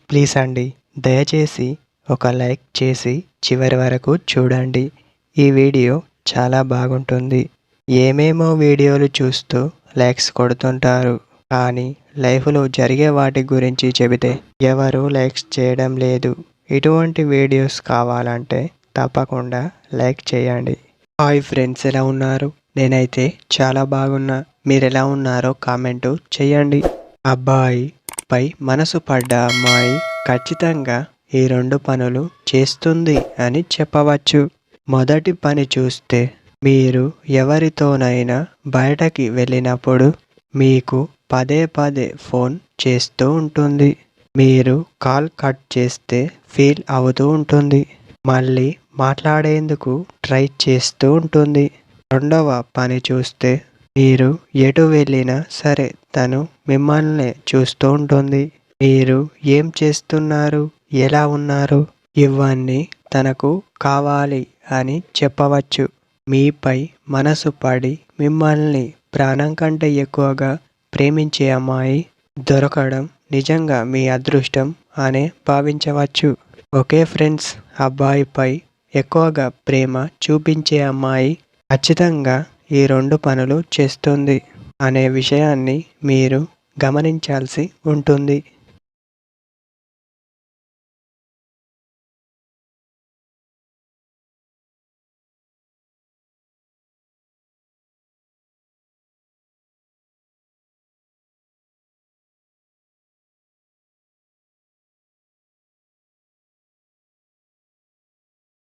Please అండి, దయచేసి ఒక లైక్ చేసి చివరి వరకు చూడండి. ఈ వీడియో చాలా బాగుంటుంది. ఏమేమో వీడియోలు చూస్తూ లైక్స్ కొడుతుంటారు, కానీ లైఫ్లో జరిగే వాటి గురించి చెబితే ఎవరు లైక్స్ చేయడం లేదు. ఇటువంటి వీడియోస్ కావాలంటే తప్పకుండా లైక్ చేయండి. హాయ్ ఫ్రెండ్స్, ఎలా ఉన్నారు? నేనైతే చాలా బాగున్నా. మీరు ఎలా ఉన్నారో కామెంటు చేయండి. అబ్బాయి పై మనసు పడ్డ అమ్మాయి ఖచ్చితంగా ఈ 2 పనులు చేస్తుంది అని చెప్పవచ్చు. మొదటి పని చూస్తే, మీరు ఎవరితోనైనా బయటకి వెళ్ళినప్పుడు మీకు పదే పదే ఫోన్ చేస్తూ ఉంటుంది. మీరు కాల్ కట్ చేస్తే ఫీల్ అవుతూ ఉంటుంది. మళ్ళీ మాట్లాడేందుకు ట్రై చేస్తూ ఉంటుంది. రెండవ పని చూస్తే, మీరు ఎటు వెళ్ళినా సరే తను మిమ్మల్నే చూస్తూ ఉంటుంది. మీరు ఏం చేస్తున్నారు, ఎలా ఉన్నారు, ఇవన్నీ తనకు కావాలి అని చెప్పవచ్చు. మీపై మనసు పడి మిమ్మల్ని ప్రాణం కంటే ఎక్కువగా ప్రేమించే అమ్మాయి దొరకడం నిజంగా మీ అదృష్టం అనే భావించవచ్చు. ఓకే ఫ్రెండ్స్, అబ్బాయిపై ఎక్కువగా ప్రేమ చూపించే అమ్మాయి ఖచ్చితంగా ఈ 2 పనులు చేస్తుంది అనే విషయాన్ని మీరు గమనించాల్సి ఉంటుంది.